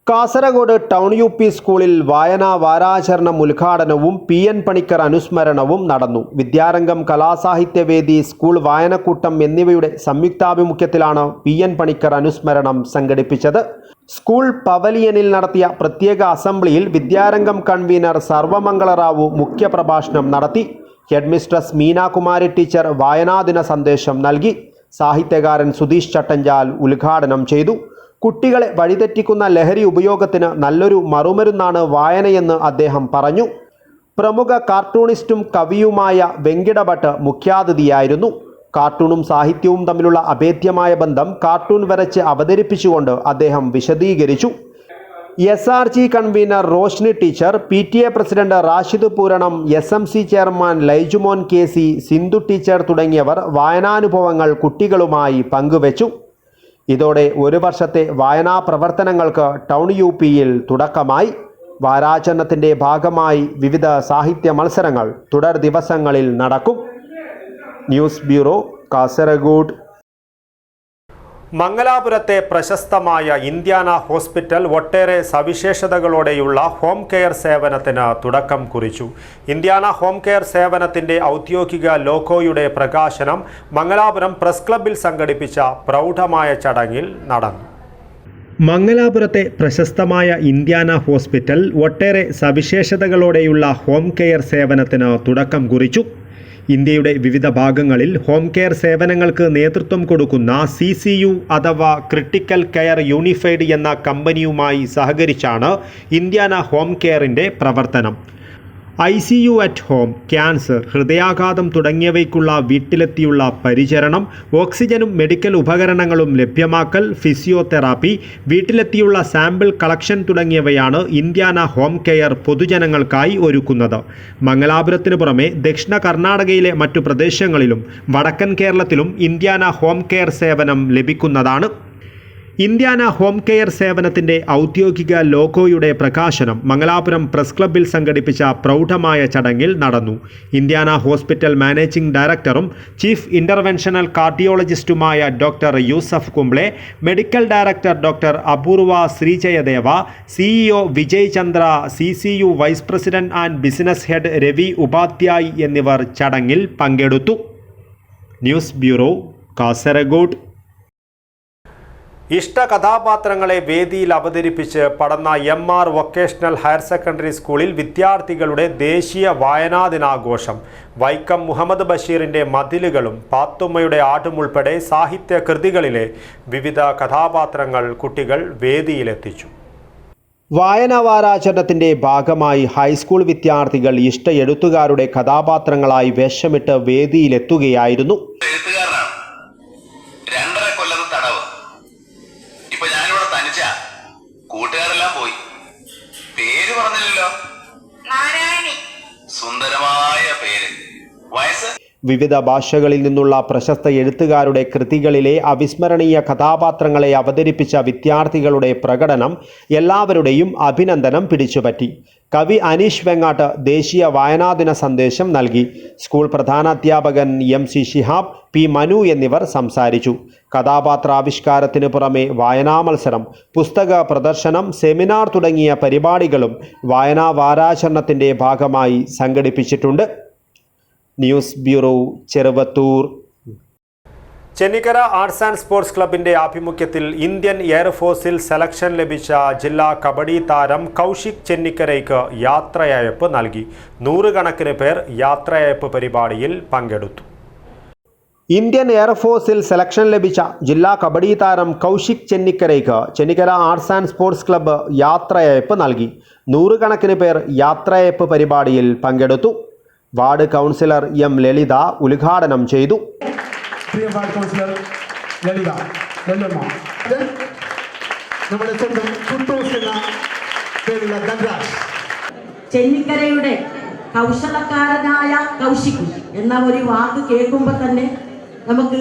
കാസർഗോഡ് ടൗൺ UP സ്കൂളിൽ വായനാ വാരാചരണം ഉദ്ഘാടനവും PN പണിക്കർ അനുസ്മരണവും നടന്നു. വിദ്യാരംഗം, കലാസാഹിത്യവേദി, സ്കൂൾ വായനക്കൂട്ടം എന്നിവയുടെ സംയുക്താഭിമുഖ്യത്തിലാണ് PN പണിക്കർ അനുസ്മരണം സംഘടിപ്പിച്ചത്. സ്കൂൾ പവലിയനിൽ നടത്തിയ പ്രത്യേക അസംബ്ലിയിൽ വിദ്യാരംഗം കൺവീനർ സർവമംഗളറാവു മുഖ്യപ്രഭാഷണം നടത്തി. ഹെഡ്മിസ്ട്രസ് മീനാകുമാരി ടീച്ചർ വായനാദിന സന്ദേശം നൽകി. സാഹിത്യകാരൻ സുധീഷ് ചട്ടഞ്ചാൽ ഉദ്ഘാടനം ചെയ്തു. കുട്ടികളെ വഴിതെറ്റിക്കുന്ന ലഹരി ഉപയോഗത്തിന് നല്ലൊരു മറുമരുന്നാണ് വായനയെന്ന് അദ്ദേഹം പറഞ്ഞു. പ്രമുഖ കാർട്ടൂണിസ്റ്റും കവിയുമായ വെങ്കിടഭട്ട് മുഖ്യാതിഥിയായിരുന്നു. കാർട്ടൂണും സാഹിത്യവും തമ്മിലുള്ള അഭേദ്യമായ ബന്ധം കാർട്ടൂൺ വരച്ച് അവതരിപ്പിച്ചുകൊണ്ട് അദ്ദേഹം വിശദീകരിച്ചു. SRG convener Roshni teacher, PTA president Rashid Pooranam, SMC chairman Laijumon KC, Sindhu teacher തുടങ്ങിയവർ വായനാനുഭവങ്ങൾ കുട്ടികളുമായി പങ്കുവച്ചു. ഇതോടെ ഒരു വർഷത്തെ വായനാ പ്രവർത്തനങ്ങൾക്ക് ടൗൺ UPയിൽ തുടക്കമായി. വാരാചരണത്തിൻ്റെ ഭാഗമായി വിവിധ സാഹിത്യ മത്സരങ്ങൾ തുടർ ദിവസങ്ങളിൽ നടക്കും. News bureau, Kasaragod. മംഗലാപുരത്തെ പ്രശസ്തമായ ഇന്ത്യാന ഹോസ്പിറ്റൽ ഒട്ടേറെ സവിശേഷതകളോടെയുള്ള ഹോം കെയർ സേവനത്തിന് തുടക്കം കുറിച്ചു. ഇന്ത്യാന ഹോം കെയർ സേവനത്തിൻ്റെ ഔദ്യോഗിക ലോഗോയുടെ പ്രകാശനം മംഗലാപുരം പ്രസ് ക്ലബ്ബിൽ സംഘടിപ്പിച്ച പ്രൗഢമായ ചടങ്ങിൽ നടന്നു. മംഗലാപുരത്തെ പ്രശസ്തമായ ഇന്ത്യാന ഹോസ്പിറ്റൽ ഒട്ടേറെ സവിശേഷതകളോടെയുള്ള ഹോം കെയർ സേവനത്തിന് തുടക്കം കുറിച്ചു. ഇന്ത്യയുടെ വിവിധ ഭാഗങ്ങളിൽ ഹോം കെയർ സേവനങ്ങൾക്ക് നേതൃത്വം കൊടുക്കുന്ന CCU അഥവാ ക്രിട്ടിക്കൽ കെയർ യൂണിഫൈഡ് എന്ന കമ്പനിയുമായി സഹകരിച്ചാണ് ഇന്ത്യാന ഹോം കെയറിൻ്റെ പ്രവർത്തനം. ICU അറ്റ് ഹോം, ക്യാൻസർ, ഹൃദയാഘാതം തുടങ്ങിയവയ്ക്കുള്ള വീട്ടിലെത്തിയുള്ള പരിചരണം, ഓക്സിജനും മെഡിക്കൽ ഉപകരണങ്ങളും ലഭ്യമാക്കൽ, ഫിസിയോതെറാപ്പി, വീട്ടിലെത്തിയുള്ള സാമ്പിൾ കളക്ഷൻ തുടങ്ങിയവയാണ് ഇന്ത്യാന ഹോം കെയർ പൊതുജനങ്ങൾക്കായി ഒരുക്കുന്നത്. മംഗലാപുരത്തിന് പുറമെ ദക്ഷിണ കർണാടകയിലെ മറ്റു പ്രദേശങ്ങളിലും വടക്കൻ കേരളത്തിലും ഇന്ത്യാന ഹോം കെയർ സേവനം ലഭിക്കുന്നതാണ്. ഇന്ത്യാന ഹോം കെയർ സേവനത്തിൻ്റെ ഔദ്യോഗിക ലോഗോയുടെ പ്രകാശനം മംഗലാപുരം പ്രസ് ക്ലബ്ബിൽ സംഘടിപ്പിച്ച പ്രൗഢമായ ചടങ്ങിൽ നടന്നു. ഇന്ത്യാന ഹോസ്പിറ്റൽ മാനേജിംഗ് ഡയറക്ടറും ചീഫ് ഇൻ്റർവെൻഷണൽ കാർഡിയോളജിസ്റ്റുമായ doctor Yusuf Kumble, medical director doctor Apoorva Sreejayadeva, CEO Vijay Chandra, CCU vice president and business head Ravi Upadhyay എന്നിവർ ചടങ്ങിൽ പങ്കെടുത്തു. News bureau, Kasaragod. ഇഷ്ട കഥാപാത്രങ്ങളെ വേദിയിൽ അവതരിപ്പിച്ച് Padanna MR vocational higher secondary സ്കൂളിൽ വിദ്യാർത്ഥികളുടെ ദേശീയ വായനാ ദിനാഘോഷം. വൈക്കം മുഹമ്മദ് ബഷീറിൻ്റെ മതിലുകളും പാത്തുമ്മയുടെ ആടും ഉൾപ്പെടെ സാഹിത്യ കൃതികളിലെ വിവിധ കഥാപാത്രങ്ങൾ കുട്ടികൾ വേദിയിലെത്തിച്ചു. വായനാ വാരാചരണത്തിൻ്റെ ഭാഗമായി ഹൈസ്കൂൾ വിദ്യാർത്ഥികൾ ഇഷ്ട എഴുത്തുകാരുടെ കഥാപാത്രങ്ങളായി വേഷമിട്ട് വേദിയിലെത്തുകയായിരുന്നു. കൂട്ടുകാരെല്ലാം പോയി. പേര് പറഞ്ഞില്ലല്ലോ. സുന്ദരമായ പേര്. വയസ്സ് വിവിധ ഭാഷകളിൽ നിന്നുള്ള പ്രശസ്ത എഴുത്തുകാരുടെ കൃതികളിലെ അവിസ്മരണീയ കഥാപാത്രങ്ങളെ അവതരിപ്പിച്ച വിദ്യാർത്ഥികളുടെ പ്രകടനം എല്ലാവരുടെയും അഭിനന്ദനം പിടിച്ചുപറ്റി. കവി അനീഷ് വെങ്ങാട്ട് ദേശീയ വായനാദിന സന്ദേശം നൽകി. സ്കൂൾ പ്രധാനാധ്യാപകൻ MC ഷിഹാബ്, P മനു എന്നിവർ സംസാരിച്ചു. കഥാപാത്രാവിഷ്കാരത്തിന് പുറമെ വായനാ മത്സരം, പുസ്തക പ്രദർശനം, സെമിനാർ തുടങ്ങിയ പരിപാടികളും വായനാ വാരാചരണത്തിൻ്റെ ഭാഗമായി സംഘടിപ്പിച്ചിട്ടുണ്ട്. News bureau, Cheruvathur. Chennikkara arts and sports ക്ലബിൻ്റെ ആഭിമുഖ്യത്തിൽ ഇന്ത്യൻ എയർഫോഴ്സിൽ സെലക്ഷൻ ലഭിച്ച ജില്ലാ കബഡി താരം കൗശിക് ചെന്നിക്കരയ്ക്ക് യാത്രയയപ്പ് നൽകി. 100 കണക്കിന് പേർ യാത്രയയപ്പ് പരിപാടിയിൽ പങ്കെടുത്തു. ഇന്ത്യൻ എയർഫോഴ്സിൽ സെലക്ഷൻ ലഭിച്ച ജില്ലാ കബഡി താരം കൗശിക് ചെന്നിക്കരയ്ക്ക് Chennikkara arts and sports club യാത്രയയപ്പ് നൽകി. 100 കണക്കിന് പേർ യാത്രയയപ്പ് പരിപാടിയിൽ പങ്കെടുത്തു. വാർഡ് കൗൺസിലർ M ലളിത ഉദ്ഘാടനം ചെയ്തു. ചെന്നിക്കരയുടെ കൗശലക്കാരനായ കൗശിക് എന്ന ഒരു വാക്ക് കേൾക്കുമ്പോൾ തന്നെ നമുക്ക്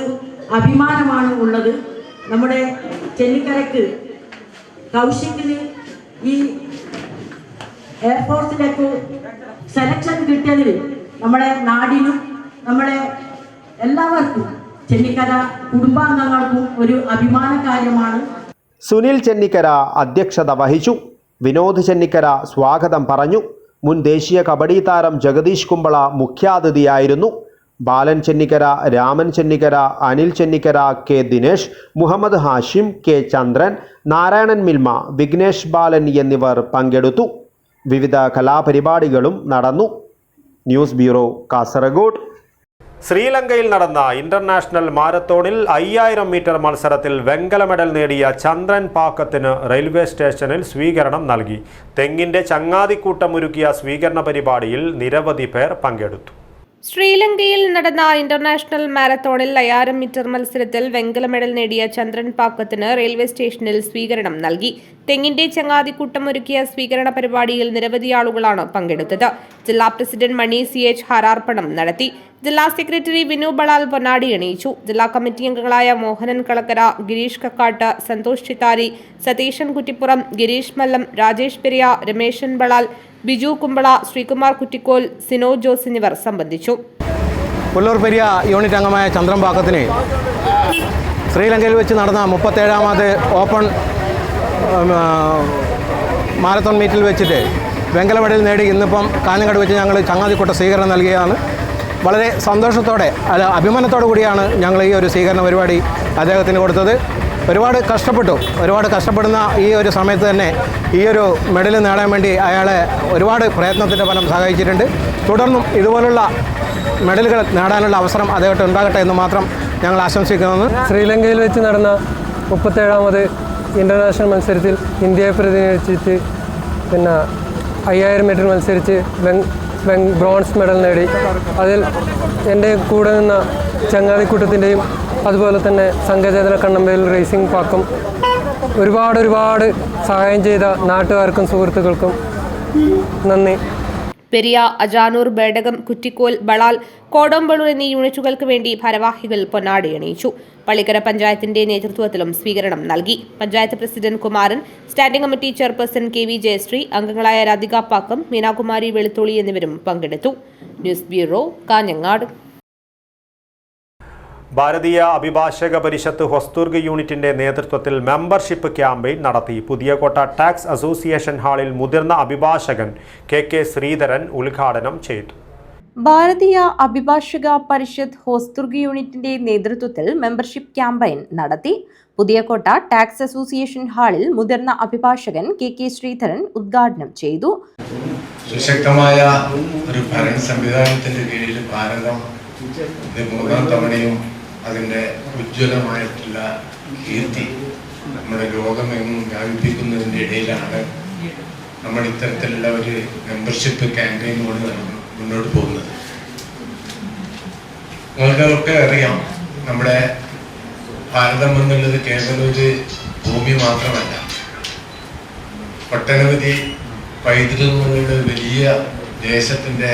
അഭിമാനമാണ് ഉള്ളത്. നമ്മുടെ ചെന്നിക്കരയ്ക്ക് കൗശിക്കിന് ഈ എയർഫോഴ്സിലേക്ക് സെലക്ഷൻ കിട്ടിയതിൽ നമ്മുടെ നാടിനും നമ്മുടെ എല്ലാവർക്കും ചെന്നിക്കര കുടുംബാംഗങ്ങൾക്കും ഒരു അഭിമാന കാര്യമാണ്. സുനിൽ ചെന്നിക്കര അധ്യക്ഷത വഹിച്ചു. വിനോദ് ചെന്നിക്കര സ്വാഗതം പറഞ്ഞു. മുൻ ദേശീയ കബഡി താരം ജഗദീഷ് കുമ്പള മുഖ്യാതിഥിയായിരുന്നു. ബാലൻ ചെന്നിക്കര, രാമൻ ചെന്നിക്കര, അനിൽ ചെന്നിക്കര, K ദിനേശ്, മുഹമ്മദ് ഹാഷിം, K ചന്ദ്രൻ, നാരായണൻ മിൽമ, വിഘ്നേഷ് ബാലൻ എന്നിവർ പങ്കെടുത്തു. വിവിധ കലാപരിപാടികളും നടന്നു. News bureau, Kasaragod. ശ്രീലങ്കയിൽ നടന്ന ഇന്റർനാഷണൽ മാരത്തോണിൽ 5000 മീറ്റർ മത്സരത്തിൽ വെങ്കല മെഡൽ നേടിയ ചന്ദ്രൻ പാക്കത്തിന് റെയിൽവേ സ്റ്റേഷനിൽ സ്വീകരണം നൽകി. തെങ്ങിൻ്റെ ചങ്ങാതിക്കൂട്ടമൊരുക്കിയ സ്വീകരണ പരിപാടിയിൽ നിരവധി പേർ പങ്കെടുത്തു. ശ്രീലങ്കയിൽ നടന്ന ഇന്റർനാഷണൽ മാരത്തോണിൽ 5000 മീറ്റർ മത്സരത്തിൽ വെങ്കല മെഡൽ നേടിയ ചന്ദ്രൻ പാക്കത്തിന് റെയിൽവേ സ്റ്റേഷനിൽ സ്വീകരണം നൽകി. തെങ്ങിന്റെ ചങ്ങാതിക്കൂട്ടമൊരുക്കിയ സ്വീകരണ പരിപാടിയിൽ നിരവധി ആളുകളാണ് പങ്കെടുത്തത്. ജില്ലാ പ്രസിഡന്റ് മണി CH ഹാരാർപ്പണം നടത്തി. ജില്ലാ സെക്രട്ടറി വിനു ബളാൽ പൊന്നാടി അണിയിച്ചു. ജില്ലാ കമ്മിറ്റി അംഗങ്ങളായ മോഹനൻ കളക്കര, ഗിരീഷ് കക്കാട്ട്, സന്തോഷ് ചിത്താരി, സതീശൻ കുറ്റിപ്പുറം, ഗിരീഷ് മല്ലം, രാജേഷ് പെരിയ, രമേശൻ ബളാൽ, ബിജു കുമ്പള, ശ്രീകുമാർ കുറ്റിക്കോൽ, സിനോ ജോസ് എന്നിവർ സംബന്ധിച്ചു. പുല്ലൂർ പെരിയ യൂണിറ്റ് അംഗമായ ചന്ദ്രൻ പാക്കത്തിന് ശ്രീലങ്കയിൽ വെച്ച് നടന്ന 37ാമത് ഓപ്പൺ മാരത്തോൺ മീറ്റിൽ വെച്ചിട്ട് വെങ്കല മെഡൽ നേടി ഇന്നിപ്പം കാഞ്ഞങ്ങാട് വെച്ച് ഞങ്ങൾ ചങ്ങാതിക്കൂട്ട സ്വീകരണം നൽകിയതാണ്. വളരെ സന്തോഷത്തോടെ അഭിമാനത്തോടു കൂടിയാണ് ഞങ്ങൾ ഈ ഒരു സ്വീകരണ പരിപാടി അദ്ദേഹത്തിന് കൊടുത്തത്. ഒരുപാട് കഷ്ടപ്പെടുന്ന ഈ ഒരു സമയത്ത് തന്നെ ഈ ഒരു മെഡൽ നേടാൻ വേണ്ടി അയാളെ ഒരുപാട് പ്രയത്നത്തിൻ്റെ ഫലം സഹായിച്ചിട്ടുണ്ട്. തുടർന്നും ഇതുപോലുള്ള മെഡലുകൾ നേടാനുള്ള അവസരം അദ്ദേഹത്തിന് ഉണ്ടാകട്ടെ എന്ന് മാത്രം ഞങ്ങൾ ആശംസിക്കുന്നു. ശ്രീലങ്കയിൽ വെച്ച് നടന്ന 37ാമത് ഇൻ്റർനാഷണൽ മത്സരത്തിൽ ഇന്ത്യയെ പ്രതിനിധീകരിച്ചിട്ട് 5000 മീറ്റർ മത്സരിച്ച് ബ്രോൺസ് മെഡൽ നേടി. അതിൽ എൻ്റെ കൂടെ നിന്ന ചങ്ങാതിക്കൂട്ടത്തിൻ്റെയും അതുപോലെ തന്നെ സംഘചേതന കണ്ണമ്പയിൽ റേസിംഗ് പാക്കും ഒരുപാട് സഹായം ചെയ്ത നാട്ടുകാർക്കും സുഹൃത്തുക്കൾക്കും നന്ദി. പെരിയ, അജാനൂർ, ബേഡകം, കുറ്റിക്കോൽ, ബളാൽ, കോടമ്പളൂർ എന്നീ യൂണിറ്റുകൾക്ക് വേണ്ടി ഭാരവാഹികൾ പൊന്നാടി അണിയിച്ചു. പള്ളിക്കര പഞ്ചായത്തിന്റെ നേതൃത്വത്തിലും സ്വീകരണം നൽകി. Panchayat president Kumaran, standing committee chairperson KV Jayasree, അംഗങ്ങളായ രാധിക പാക്കം, മീനാകുമാരി വെളുത്തുള്ളി എന്നിവരും പങ്കെടുത്തു. News bureau, Kanhangad. ഭാരതീയ അഭിഭാഷക പരിഷത്ത് ഹൊസ്ദുർഗ് യൂണിറ്റിന്റെ നേതൃത്വത്തിൽ മെമ്പർഷിപ്പ് ക്യാമ്പയിൻ നടത്തി. പുതിയകോട്ട ടാക്സ് അസോസിയേഷൻ ഹാളിൽ മുതിർന്ന അഭിഭാഷകൻ KK ശ്രീധരൻ ഉദ്ഘാടനം ചെയ്തു. ഭാരതീയ അഭിഭാഷക പരിഷത്ത് ഹോസ്ദുർഗ് യൂണിറ്റിന്റെ നേതൃത്വത്തിൽ മെമ്പർഷിപ്പ് ക്യാമ്പയിൻ നടത്തി. പുതിയകോട്ട ടാക്സ് അസോസിയേഷൻ ഹാളിൽ മുതിർന്ന അഭിഭാഷകൻ കെ ശ്രീധരൻ ഉദ്ഘാടനം ചെയ്തു. സുശക്തമായ ഒരു ഭരണ സംവിധാനത്തിന്റെ കീഴിൽ ഭാരതം ഇത് 3ാം തവണയും അതിൻ്റെ ഉജ്ജ്വലമായിട്ടുള്ള കീർത്തി നമ്മുടെ ലോകമെങ്ങും വ്യാപിപ്പിക്കുന്നതിൻ്റെ ഇടയിലാണ് നമ്മൾ ഇത്തരത്തിലുള്ള ഒരു മെമ്പർഷിപ്പ് ക്യാമ്പയിനോട് മുന്നോട്ട് പോകുന്നത്. നിങ്ങൾക്കൊക്കെ അറിയാം, നമ്മുടെ ഭാരതം എന്നുള്ളത് കേവലം ഒരു ഭൂമി മാത്രമല്ല, ഒട്ടനവധി പൈതൃകങ്ങളുടെ വലിയ ദേശത്തിൻ്റെ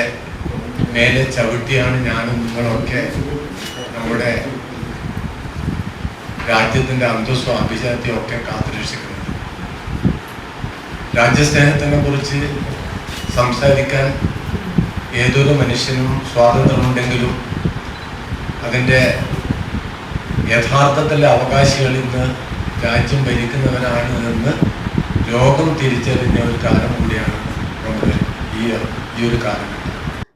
മേലെ ചവിട്ടിയാണ് ഞാനും നിങ്ങളൊക്കെ നമ്മുടെ രാജ്യത്തിൻ്റെ അന്തസ്സും അഭിജാത്യവും ഒക്കെ കാത്തുരക്ഷിക്കുന്നത്. രാജ്യസ്നേഹത്തിനെ കുറിച്ച് സംസാരിക്കാൻ ഏതൊരു മനുഷ്യനും സ്വാതന്ത്ര്യമുണ്ടെങ്കിലും അതിൻ്റെ യഥാർത്ഥത്തിലെ അവകാശികൾ ഇന്ന് രാജ്യം ഭരിക്കുന്നവരാണ് എന്ന് ലോകം തിരിച്ചറിഞ്ഞ ഒരു കാലം കൂടിയാണ് നമ്മുടെ ഈ ഒരു കാലഘട്ടം.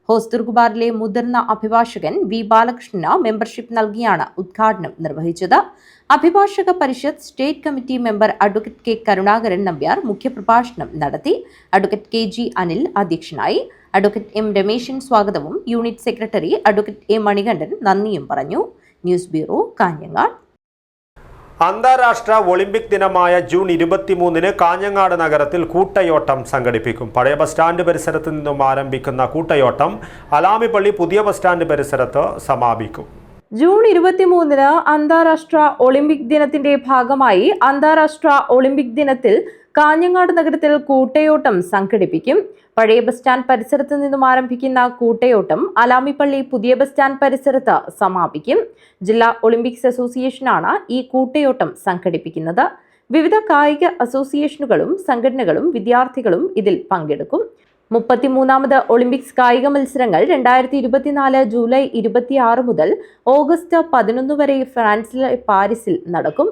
ഹോസ്ദുർഗ് ബാറിലെ മുതിർന്ന അഭിഭാഷകൻ വി ബാലകൃഷ്ണന് മെമ്പർഷിപ്പ് നൽകിയാണ് ഉദ്ഘാടനം നിർവഹിച്ചത്. Abhibhashaka Parishad state committee member advocate K Karunakaran Nambiar മുഖ്യപ്രഭാഷണം നടത്തി. അഡ്വക്കേറ്റ് കെ അനിൽ അധ്യക്ഷനായി. അഡ്വക്കേറ്റ് എം രമേശൻ സ്വാഗതവും unit secretary advocate A Manikandan നന്ദിയും പറഞ്ഞു. News bureau, Kanhangad. അന്താരാഷ്ട്ര ഒളിമ്പിക് ദിനമായ ജൂൺ 23-ന് കാഞ്ഞങ്ങാട് നഗരത്തിൽ കൂട്ടയോട്ടം സംഘടിപ്പിക്കും. പഴയ ബസ് സ്റ്റാൻഡ് പരിസരത്ത് നിന്നും ആരംഭിക്കുന്ന കൂട്ടയോട്ടം അലാമിപ്പള്ളി പുതിയ ബസ് സ്റ്റാൻഡ് പരിസരത്ത് സമാപിക്കും. ജൂൺ 23-ന് അന്താരാഷ്ട്ര ഒളിമ്പിക് ദിനത്തിന്റെ ഭാഗമായി അന്താരാഷ്ട്ര ഒളിമ്പിക് ദിനത്തിൽ കാഞ്ഞങ്ങാട് നഗരത്തിൽ കൂട്ടയോട്ടം സംഘടിപ്പിക്കും. പഴയ ബസ് സ്റ്റാൻഡ് പരിസരത്ത് നിന്നും ആരംഭിക്കുന്ന കൂട്ടയോട്ടം അലാമിപ്പള്ളി പുതിയ ബസ് സ്റ്റാൻഡ് പരിസരത്ത് സമാപിക്കും. ജില്ലാ ഒളിമ്പിക്സ് അസോസിയേഷനാണ് ഈ കൂട്ടയോട്ടം സംഘടിപ്പിക്കുന്നത്. വിവിധ കായിക അസോസിയേഷനുകളും സംഘടനകളും വിദ്യാർത്ഥികളും ഇതിൽ പങ്കെടുക്കും. 33ാമത് ഒളിമ്പിക്സ് കായിക മത്സരങ്ങൾ 2024 ജൂലൈ 26 മുതൽ ഓഗസ്റ്റ് 11 വരെ ഫ്രാൻസിലെ പാരീസിൽ നടക്കും.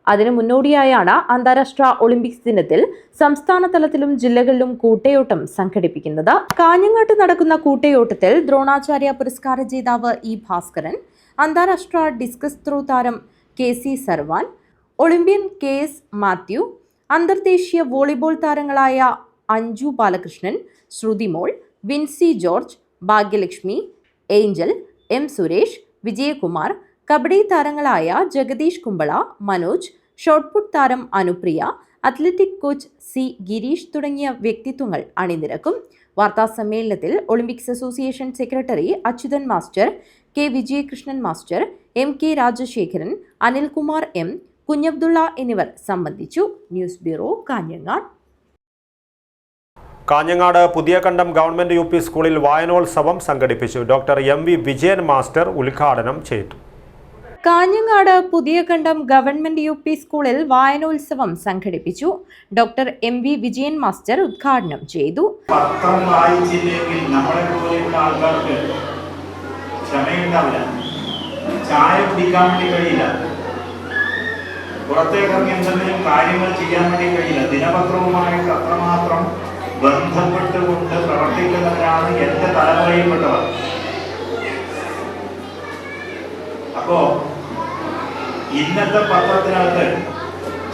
അതിനു മുന്നോടിയായാണ് അന്താരാഷ്ട്ര ഒളിമ്പിക്സ് ദിനത്തിൽ സംസ്ഥാന തലത്തിലും ജില്ലകളിലും കൂട്ടയോട്ടം സംഘടിപ്പിക്കുന്നത്. കാഞ്ഞങ്ങാട്ട് നടക്കുന്ന കൂട്ടയോട്ടത്തിൽ ദ്രോണാചാര്യ പുരസ്കാര ജേതാവ് ഇ ഭാസ്കരൻ, അന്താരാഷ്ട്ര ഡിസ്കസ് ത്രോ താരം KC Sarvan, Olympian KS Mathew, അന്തർദേശീയ വോളിബോൾ താരങ്ങളായ Anju Balakrishnan, Shruthimol, Vincy George, Bhagyalakshmi, Angel, M Suresh, Vijayakumar, kabaddi താരങ്ങളായ ജഗദീഷ് കുമ്പള, മനോജ്, ഷോട്ട്പുട്ട് താരം Anupriya, athletic coach C Girish തുടങ്ങിയ വ്യക്തിത്വങ്ങൾ അണിനിരക്കും. വാർത്താ സമ്മേളനത്തിൽ Olympics association secretary Achuthan master, K Vijayakrishnan master, MK Rajasekharan, Anilkumar M, Kunhabdulla എന്നിവർ സംബന്ധിച്ചു. News bureau, Kanhangad. Kanhangad Puthiyakandam government UP സ്കൂളിൽ വായനോത്സവം സംഘടിപ്പിച്ചു. ഡോക്ടർ MV വിജയൻ മാസ്റ്റർ ഉദ്ഘാടനം ചെയ്തു. കാഞ്ഞങ്ങാട് പുതിയകണ്ടം ഗവൺമെന്റ് UP സ്കൂളിൽ വായനോത്സവം സംഘടിപ്പിച്ചു. ഡോക്ടർ MV വിജയൻ മാസ്റ്റർ ഉദ്ഘാടനം ചെയ്തു. പത്രം വായിച്ചില്ലെങ്കിൽ നമ്മളെ പോലെയുള്ള ആൾക്കാർക്ക് ക്ഷമയുണ്ടാവില്ല, ചായ കുടിക്കാൻ വേണ്ടി കഴിയില്ല, പുറത്തേക്ക് ഇറങ്ങി എന്തെങ്കിലും കാര്യങ്ങൾ ചെയ്യാൻ വേണ്ടി കഴിയില്ല. ദിനപത്രവുമായിട്ട് അത്രമാത്രം ബന്ധപ്പെട്ടുകൊണ്ട് പ്രവർത്തിക്കുന്നവരാണ് എൻ്റെ തലമുറയിൽപ്പെട്ടവർ. അപ്പോ ഇന്നത്തെ പത്രത്തിനകത്ത്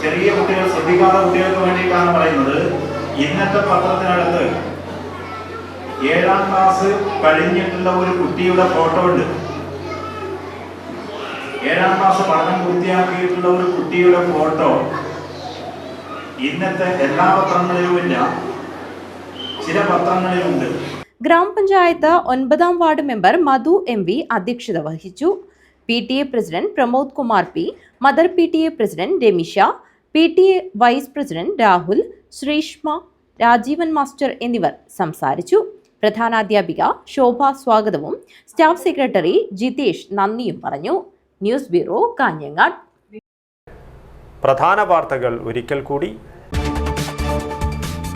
ചെറിയ കുട്ടികൾ, ശ്രദ്ധിക്കാത്ത കുട്ടികൾക്ക് വേണ്ടിയിട്ടാണ് പറയുന്നത്, ഇന്നത്തെ പത്രത്തിനകത്ത് 7ാം ക്ലാസ് കഴിഞ്ഞിട്ടുള്ള ഒരു കുട്ടിയുടെ ഫോട്ടോ ഉണ്ട്. 7ാം ക്ലാസ് പഠനം പൂർത്തിയാക്കിയിട്ടുള്ള ഒരു കുട്ടിയുടെ ഫോട്ടോ ഇന്നത്തെ എല്ലാ പത്രങ്ങളിലുമില്ല, ചില പത്രങ്ങളിലുണ്ട്. ഗ്രാമപഞ്ചായത്ത് 9ാം വാർഡ് മെമ്പർ മധു MV അധ്യക്ഷത വഹിച്ചു. PTA president Pramod Kumar P, mother PTA president Ramisha, PTA vice president Rahul, Sreeshma, Rajeevan master എന്നിവർ സംസാരിച്ചു. പ്രധാനാധ്യാപിക ശോഭ സ്വാഗതവും സ്റ്റാഫ് സെക്രട്ടറി ജിതേഷ് നന്ദിയും പറഞ്ഞു. News bureau, Kanhangad. പ്രധാന വാർത്തകൾ ഒരിക്കൽ കൂടി.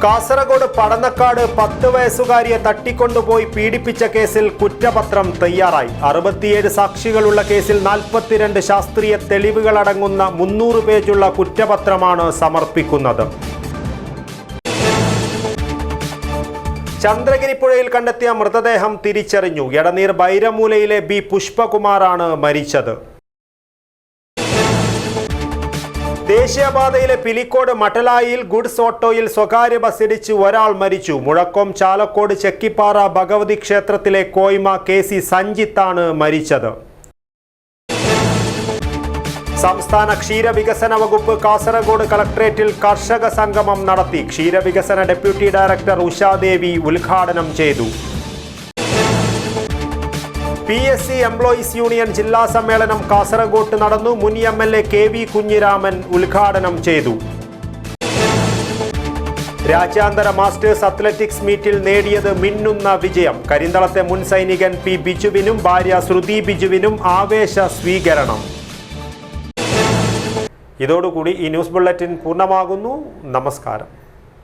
കാസർഗോഡ് പടന്നക്കാട് 10 വയസ്സുകാരിയെ തട്ടിക്കൊണ്ടുപോയി പീഡിപ്പിച്ച കേസിൽ കുറ്റപത്രം തയ്യാറായി. 67 സാക്ഷികളുള്ള കേസിൽ 42 ശാസ്ത്രീയ തെളിവുകളടങ്ങുന്ന 300 പേജുള്ള കുറ്റപത്രമാണ് സമർപ്പിക്കുന്നത്. ചന്ദ്രഗിരി പുഴയിൽ കണ്ടെത്തിയ മൃതദേഹം തിരിച്ചറിഞ്ഞു. എടനീർ ബൈരമൂലയിലെ ബി പുഷ്പകുമാറാണ് മരിച്ചത്. ദേശീയപാതയിലെ പിലിക്കോട് മട്ടലായിൽ ഗുഡ്സ് ഓട്ടോയിൽ സ്വകാര്യ ബസ് ഇടിച്ച് ഒരാൾ മരിച്ചു. മുഴക്കോം ചാലക്കോട് ചെക്കിപ്പാറ ഭഗവതി ക്ഷേത്രത്തിലെ കോയ്മ KC സഞ്ജിത്താണ് മരിച്ചത്. സംസ്ഥാന ക്ഷീരവികസന വകുപ്പ് കാസർഗോഡ് കളക്ടറേറ്റിൽ കർഷക സംഗമം നടത്തി. ക്ഷീരവികസന ഡെപ്യൂട്ടി ഡയറക്ടർ ഉഷാദേവി ഉദ്ഘാടനം ചെയ്തു. PSC എംപ്ലോയീസ് യൂണിയൻ ജില്ലാ സമ്മേളനം കാസർഗോട്ട് നടന്നു. മുൻ MLA KV കുഞ്ഞിരാമൻ ഉദ്ഘാടനം ചെയ്തു. രാജ്യാന്തര മാസ്റ്റേഴ്സ് അത്ലറ്റിക്സ് മീറ്റിൽ നേടിയത് മിന്നുന്ന വിജയം. കരിന്തളത്തെ മുൻ സൈനികൻ P ബിജുവിനും ഭാര്യ ശ്രുതി ബിജുവിനും ആവേശ സ്വീകരണം. ഇതോടുകൂടി ഈ ന്യൂസ് ബുള്ളറ്റിൻ പൂർണ്ണമാകുന്നു. നമസ്കാരം.